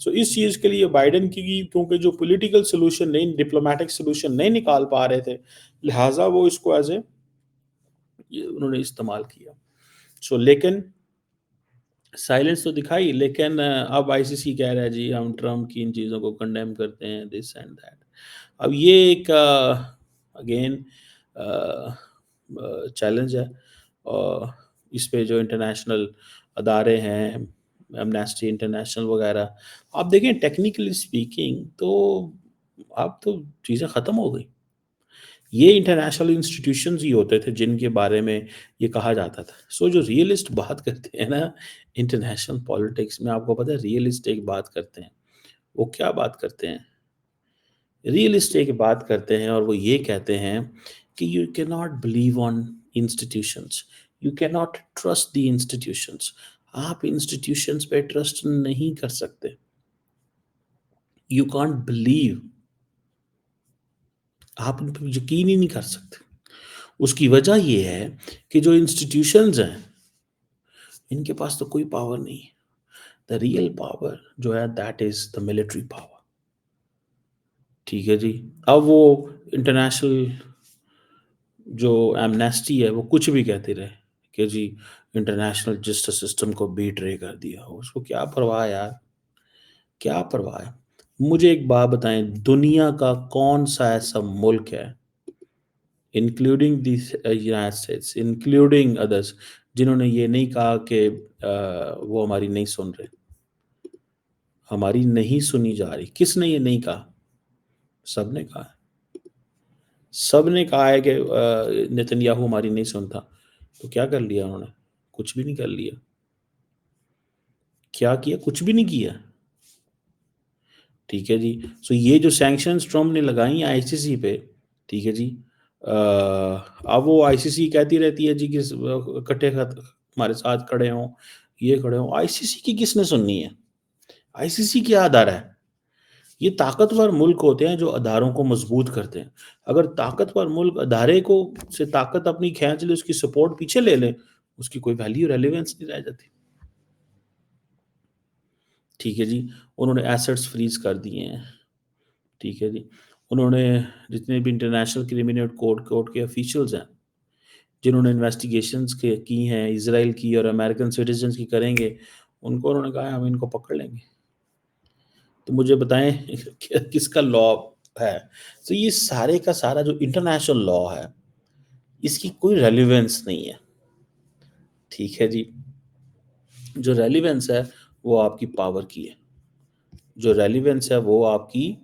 سو اس چیز کے لیے بائیڈن کی کیونکہ جو پولیٹیکل سولوشن نہیں، ڈپلومیٹک سولوشن نہیں نکال پا رہے تھے، لہٰذا وہ اس کو ایز اے انہوں نے استعمال کیا. سو لیکن سائلنس تو دکھائی، لیکن اب آئی سی سی کہہ رہا ہے جی ہم ٹرمپ کی ان چیزوں کو کنڈیم کرتے ہیں، دس اینڈ دیٹ. اب یہ ایک اگین چیلنج ہے، اور اس پہ جو انٹرنیشنل ادارے ہیں، ایمنیسٹی انٹرنیشنل وغیرہ، آپ دیکھیں ٹیکنیکلی اسپیکنگ تو اب تو چیزیں ختم ہو گئی. یہ انٹرنیشنل انسٹیٹیوشنز ہی ہوتے تھے جن کے بارے میں یہ کہا جاتا تھا. سو جو ریئلسٹ بات کرتے ہیں نا انٹرنیشنل پالیٹکس میں، آپ کو پتہ ہے ریئلسٹ ایک بات کرتے ہیں. وہ کیا بات کرتے ہیں؟ ریئلسٹ ایک بات کرتے ہیں، اور وہ یہ کہتے ہیں کہ یو کی not believe on institutions, you کی ناٹ ٹرسٹ دی انسٹیٹیوشنس. آپ انسٹیٹیوشنس پہ ٹرسٹ نہیں کر سکتے. یو کانٹ بلیو، آپ ان پہ یقین ہی نہیں کر سکتے. اس کی وجہ یہ ہے کہ جو انسٹیٹیوشنز ہیں ان کے پاس تو کوئی پاور نہیں ہے. دا ریئل پاور جو ہے that is the military power. ٹھیک ہے جی. اب وہ انٹرنیشنل جو ایمنیسٹی ہے وہ کچھ بھی کہتے رہے کہ جی انٹرنیشنل جسٹس سسٹم کو بیٹرے کر دیا ہو، اس کو کیا پرواہ ہے یار، کیا پرواہ ہے. مجھے ایک بات بتائیں، دنیا کا کون سا ایسا ملک ہے including the United States including others جنہوں نے یہ نہیں کہا کہ وہ ہماری نہیں سن رہے، ہماری نہیں سنی جا رہی؟ کس نے یہ نہیں کہا؟ سب نے کہا ہے. سب نے کہا ہے کہ نتن یاہو ہماری نہیں سنتا. تو کیا کر لیا انہوں نے؟ کچھ بھی نہیں کر لیا. کیا کیا؟ کچھ بھی نہیں کیا. ٹھیک ہے جی. سو یہ جو سینکشنز ٹرمپ نے لگائی ہیں آئی سی سی پہ، ٹھیک ہے جی، اب وہ آئی سی سی کہتی رہتی ہے جی کہ کٹھے خط ہمارے ساتھ کھڑے ہوں، یہ کھڑے ہوں. آئی سی سی کی کس نے سننی ہے؟ آئی سی سی کیا ادارہ ہے؟ یہ طاقتور ملک ہوتے ہیں جو اداروں کو مضبوط کرتے ہیں. اگر طاقتور ملک ادارے کو سے طاقت اپنی کھینچ لے، اس کی سپورٹ پیچھے لے لے، اس کی کوئی ویلیو ریلیونس نہیں رہ جاتی. ٹھیک ہے جی. انہوں نے ایسٹس فریز کر دیے ہیں. ٹھیک ہے جی. انہوں نے جتنے بھی انٹرنیشنل کرمنل کورٹ کے افیشلز ہیں جنہوں نے انویسٹیگیشنز کی ہیں اسرائیل کی اور امریکن سٹیزنز کی کریں گے، ان کو انہوں نے کہا ہم ان کو پکڑ لیں گے. تو مجھے بتائیں کس کا لا ہے؟ تو یہ سارے کا سارا جو انٹرنیشنل لا ہے اس کی کوئی ریلیونس نہیں ہے. ٹھیک ہے جی. جو ریلیونس ہے وہ آپ کی پاور کی ہے. جو ریلیونس ہے وہ آپ کی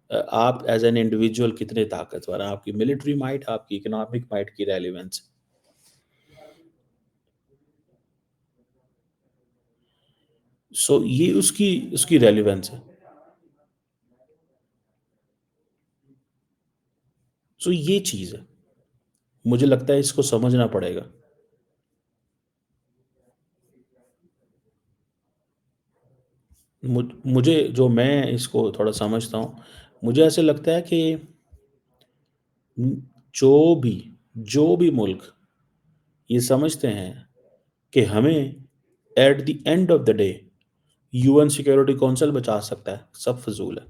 آپ ایز این انڈیویجول کتنے طاقتور ہیں، آپ کی ملٹری مائٹ، آپ کی اکنامک مائٹ کی ریلیونس. سو یہ اس کی ریلیونس ہے. سو یہ چیز ہے، مجھے لگتا ہے اس کو سمجھنا پڑے گا. مجھے جو میں اس کو تھوڑا سمجھتا ہوں، مجھے ایسے لگتا ہے کہ جو بھی جو بھی ملک یہ سمجھتے ہیں کہ ہمیں at the end of the day U N security council بچا سکتا ہے، سب فضول ہے.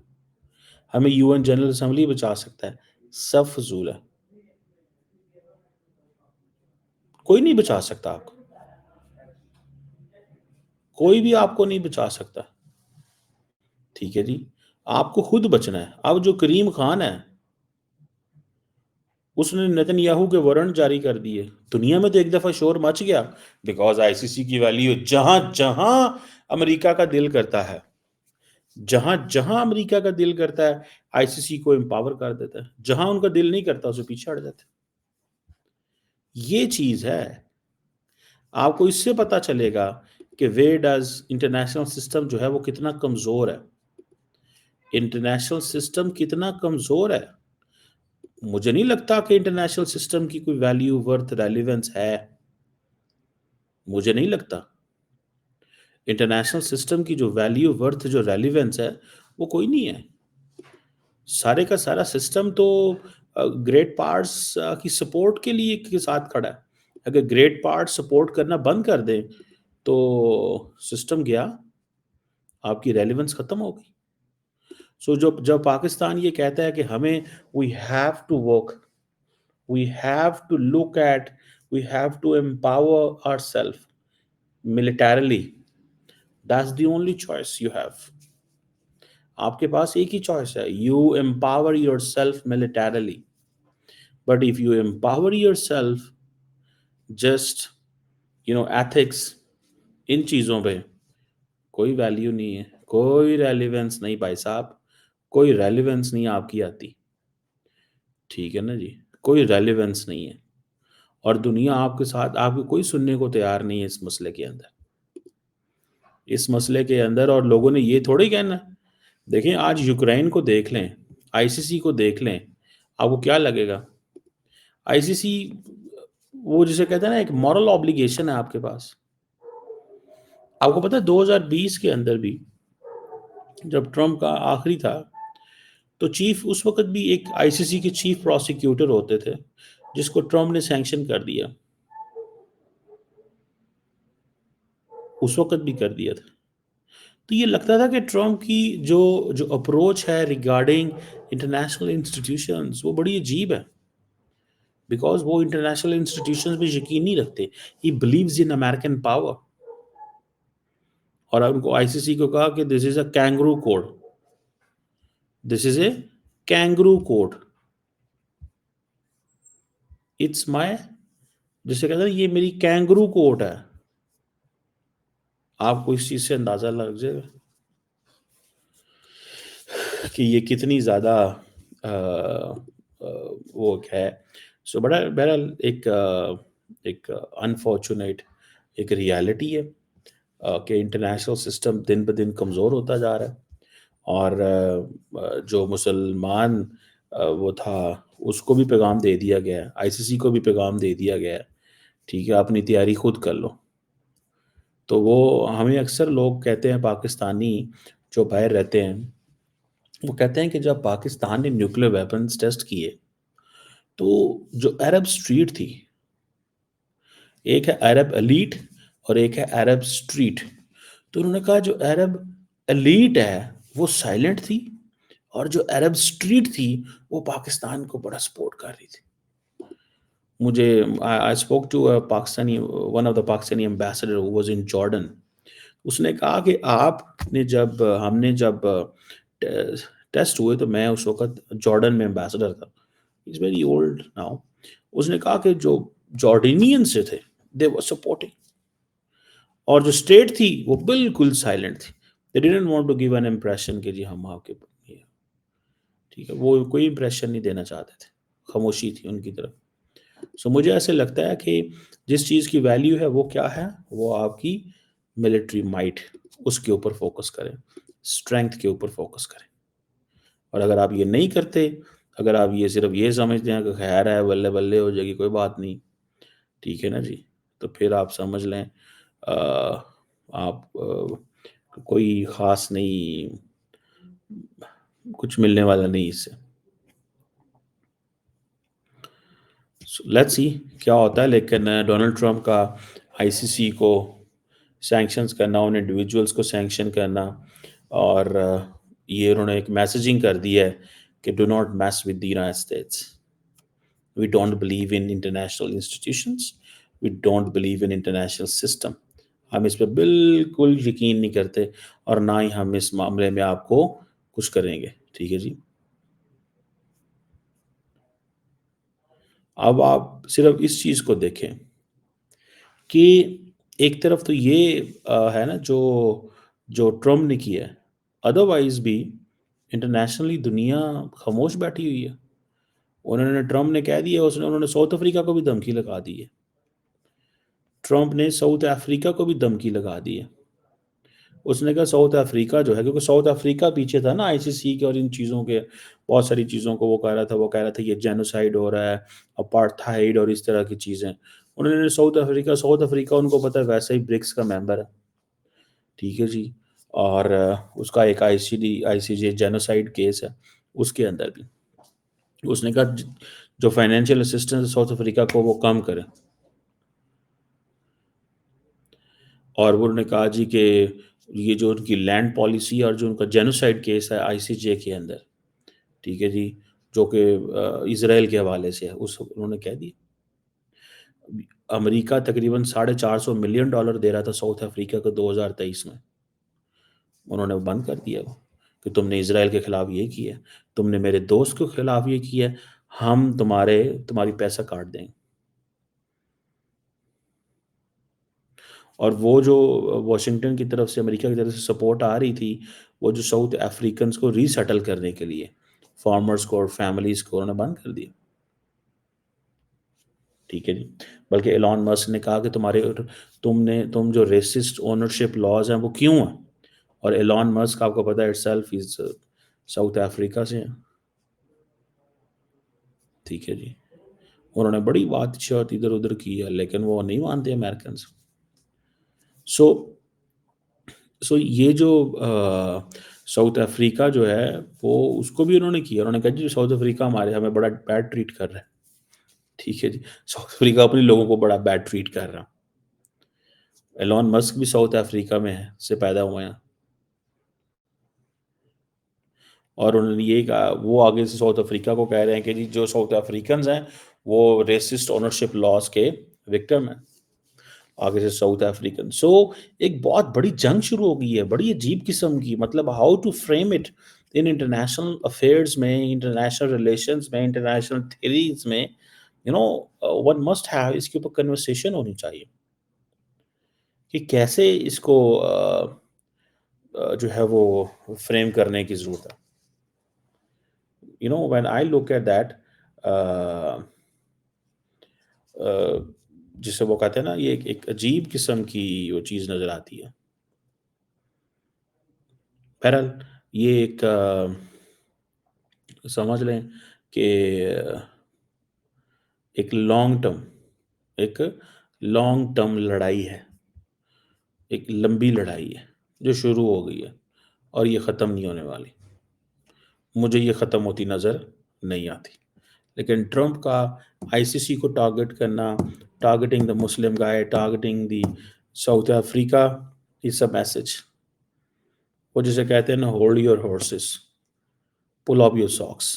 ہمیں یو این جنرل اسمبلی بچا سکتا ہے، سب فضول ہے. کوئی نہیں بچا سکتا آپ کو، کوئی بھی آپ کو نہیں بچا سکتا. ٹھیک ہے جی. آپ کو خود بچنا ہے. اب جو کریم خان ہے اس نے نتن یاہو کے وارنٹ جاری کر دیے. دنیا میں تو ایک دفعہ شور مچ گیا بیکاز آئی سی سی کی ویلیو جہاں جہاں امریکہ کا دل کرتا ہے، جہاں جہاں امریکہ کا دل کرتا ہے آئی سی سی کو امپاور کر دیتا ہے، جہاں ان کا دل نہیں کرتا اسے پیچھے ہٹ جاتے. یہ چیز ہے. آپ کو اس سے پتا چلے گا کہ ویئر ڈز انٹرنیشنل سسٹم جو ہے وہ کتنا کمزور ہے. انٹرنیشنل سسٹم کتنا کمزور ہے. مجھے نہیں لگتا کہ انٹرنیشنل سسٹم کی کوئی ویلیو ورتھ ریلیونس ہے. مجھے نہیں لگتا. انٹرنیشنل سسٹم کی جو ویلیو ورتھ جو ریلیونس ہے وہ کوئی نہیں ہے. سارے کا سارا سسٹم تو گریٹ پارٹس کی سپورٹ کے لیے کے ساتھ کھڑا ہے. اگر گریٹ پارٹ سپورٹ کرنا بند کر دیں تو سسٹم گیا. آپ کی ریلیونس ختم ہو گئی. سو جب پاکستان یہ کہتا ہے کہ ہمیں we have to work, we have to look at, we have to empower our self militarily, that's the only choice you have. آپ کے پاس ایک ہی چوائس ہے، you empower your self militarily. But if you empower your self just ethics, ان چیزوں پہ کوئی ویلیو نہیں ہے، کوئی ریلیونس نہیں بھائی صاحب، کوئی ریلیونس نہیں آپ کی آتی. ٹھیک ہے نا جی، کوئی ریلیونس نہیں ہے. اور دنیا آپ کے ساتھ، آپ کو کوئی سننے کو تیار نہیں ہے اس مسئلے کے اندر، اس مسئلے کے اندر. اور لوگوں نے یہ تھوڑی کہنا ہے. دیکھیں آج یوکرین کو دیکھ لیں، آئی سی سی کو دیکھ لیں، آپ کو کیا لگے گا؟ آئی سی سی وہ جسے کہتے ہیں نا ایک مورل آبلیگیشن ہے آپ کے پاس. آپ کو پتہ ہے 2020 کے اندر بھی جب ٹرمپ کا آخری تھا تو چیف اس وقت بھی ایک آئی سی سی کے چیف پروسیکیوٹر ہوتے تھے جس کو ٹرمپ نے سینکشن کر دیا، اس وقت بھی کر دیا تھا. تو یہ لگتا تھا کہ ٹرمپ کی جو اپروچ ہے ریگارڈنگ انٹرنیشنل انسٹیٹیوشنز وہ بڑی عجیب ہے، بیکاز وہ انٹرنیشنل انسٹیٹیوشنز میں یقین نہیں رکھتے. He believes in American power. اور ان کو آئی سی سی کو کہا کہ this is a kangaroo court, this is a kangaroo court, it's my, جسے کہتے ہیں یہ میری کینگرو کوٹ ہے. آپ کو اس چیز سے اندازہ لگ جائے گا کہ یہ کتنی زیادہ وہ ہے. سو بڑا بہرحال ایک انفارچونیٹ ایک ریالٹی ہے کہ انٹرنیشنل سسٹم دن بہ دن کمزور ہوتا جا رہا ہے. اور جو مسلمان وہ تھا اس کو بھی پیغام دے دیا گیا ہے، آئی سی سی کو بھی پیغام دے دیا گیا ہے، ٹھیک ہے اپنی تیاری خود کر لو. تو وہ ہمیں اکثر لوگ کہتے ہیں، پاکستانی جو باہر رہتے ہیں وہ کہتے ہیں کہ جب پاکستان نے نیوکلیر ویپنز ٹیسٹ کیے تو جو عرب اسٹریٹ تھی، ایک ہے عرب ایلیٹ اور ایک ہے عرب اسٹریٹ، تو انہوں نے کہا جو عرب ایلیٹ ہے وہ سائلنٹ تھی اور جو عرب اسٹریٹ تھی وہ پاکستان کو بڑا سپورٹ کر رہی تھی. مجھے I spoke to a Pakistani one of the Pakistani ambassador who was in Jordan. اس نے کہا کہ آپ نے جب ہم نے جب ٹیسٹ ہوئے تو میں اس وقت جارڈن میں امبیسڈر تھا، اٹس ویری اولڈ ناؤ. اس نے کہا کہ جو جارڈینین سے تھے دے ور سپورٹنگ، اور جو اسٹیٹ تھی وہ بالکل سائلنٹ تھی. They didn't want to give an impression کہ جی ہم آپ کے ٹھیک ہے، وہ کوئی امپریشن نہیں دینا چاہتے تھے، خاموشی تھی ان کی طرف. سو مجھے ایسے لگتا ہے کہ جس چیز کی ویلیو ہے وہ کیا ہے، وہ آپ کی ملٹری مائٹ، اس کے اوپر فوکس کریں، اسٹرینتھ کے اوپر فوکس کریں. اور اگر آپ یہ نہیں کرتے، اگر آپ یہ صرف یہ سمجھتے ہیں کہ خیر ہے بلے بلے ہو جائے گی کوئی بات نہیں، ٹھیک ہے نا جی، تو پھر آپ سمجھ لیں آپ کوئی خاص نہیں، کچھ ملنے والا نہیں اس سے. لیٹس سی کیا ہوتا ہے. لیکن ڈونلڈ ٹرمپ کا آئی سی سی کو سینکشنز کرنا، ان انڈیویجولس کو سینکشن کرنا، اور یہ انہوں نے ایک میسیجنگ کر دی ہے کہ do not mess with the United States. We don't believe in international institutions, we don't believe in international system. ہم اس پہ بالکل یقین نہیں کرتے اور نہ ہی ہم اس معاملے میں آپ کو کچھ کریں گے. ٹھیک ہے جی. اب آپ صرف اس چیز کو دیکھیں کہ ایک طرف تو یہ ہے نا جو ٹرمپ نے کیا ہے، ادروائز بھی انٹرنیشنلی دنیا خاموش بیٹھی ہوئی ہے. ٹرمپ نے کہہ دیا، انہوں نے ساؤتھ افریقہ کو بھی دھمکی لگا دی ہے. ٹرمپ نے ساؤتھ افریقہ کو بھی دھمکی لگا دی ہے. اس نے کہا ساؤتھ افریقہ جو ہے، کیونکہ ساؤتھ افریقہ پیچھے تھا نا آئی سی سی کے اور ان چیزوں کے، بہت ساری چیزوں کو وہ کہہ رہا تھا یہ جینوسائیڈ ہو رہا ہے، اپارتھائڈ اور اس طرح کی چیزیں. انہوں نے ساؤتھ افریقہ ان کو پتہ ہے ویسے ہی برکس کا ممبر ہے، ٹھیک ہے جی، اور اس کا ایک آئی سی جے جینوسائیڈ کیس ہے. اس کے اندر بھی اس نے کہا جو فائنینشیل اسسٹنس ساؤتھ افریقہ کو وہ کم کرے. اور انہوں نے کہا جی کہ یہ جو ان کی لینڈ پالیسی اور جو ان کا جینوسائڈ کیس ہے آئی سی جے کے اندر، ٹھیک ہے جی، جو کہ اسرائیل کے حوالے سے ہے، اس انہوں نے کہہ دیا امریکہ تقریباً $450 ملین دے رہا تھا ساؤتھ افریقہ کو 2023 میں، انہوں نے بند کر دیا وہ کہ تم نے اسرائیل کے خلاف یہ کیا ہے، تم نے میرے دوست کے خلاف یہ کیا ہے، ہم تمہاری پیسہ کاٹ دیں گے۔ اور وہ جو واشنگٹن کی طرف سے امریکہ کی طرف سے سپورٹ آ رہی تھی، وہ جو ساؤتھ افریقنس کو ری سیٹل کرنے کے لیے، فارمرز کو اور فیملیز کو، انہوں نے بند کر دیا، ٹھیک ہے جی۔ بلکہ ایلان مسک نے کہا کہ تم جو ریسسٹ اونرشپ لاز ہیں وہ کیوں ہیں، اور ایلان مسک آپ کو پتا ہے it self is South Africa سے ہیں، ٹھیک ہے جی۔ انہوں نے بڑی بات چیت ادھر ادھر کی ہے، لیکن وہ نہیں مانتے امریکنس۔ سو یہ جو ساؤتھ افریقہ جو ہے وہ اس کو بھی انہوں نے کیا، انہوں نے کہا جی ساؤتھ افریقہ ہمیں بڑا بیڈ ٹریٹ کر رہا ہے، ٹھیک ہے جی، ساؤتھ افریقہ اپنے لوگوں کو بڑا بیڈ ٹریٹ کر رہا ہے۔ ایلان مسک بھی ساؤتھ افریقہ میں ہے سے پیدا ہوئے ہیں، اور انہوں نے یہ کہا، وہ آگے سے ساؤتھ افریقہ کو کہہ رہے ہیں کہ جی جو ساؤتھ افریقنز ہیں وہ ریسسٹ اونرشپ لاز کے وکٹم ہیں، آگے سے ساؤتھ افریقن۔ سو ایک بہت بڑی جنگ شروع ہو گئی ہے، بڑی عجیب قسم کی، مطلب how to frame it in international affairs میں، انٹرنیشنل ریلیشنز میں، انٹرنیشنل تھیریز میں، ون مسٹ ہیو، اس کے اوپر کنورسیشن ہونی چاہیے کہ کیسے اس کو جو ہے وہ فریم کرنے کی ضرورت ہے۔ When I look at that, جسے وہ کہتے ہیں نا، یہ ایک عجیب قسم کی وہ چیز نظر آتی ہے۔ بہرحال یہ ایک سمجھ لیں کہ ایک لانگ ٹرم لڑائی ہے، ایک لمبی لڑائی ہے جو شروع ہو گئی ہے، اور یہ ختم نہیں ہونے والی، مجھے یہ ختم ہوتی نظر نہیں آتی۔ لیکن ٹرمپ کا آئی سی سی کو ٹارگٹ کرنا، ٹارگٹنگ دا مسلم گائے، ٹارگٹنگ دی South Africa, is a message, وہ جسے کہتے ہیں نا، hold your horses, pull up your socks,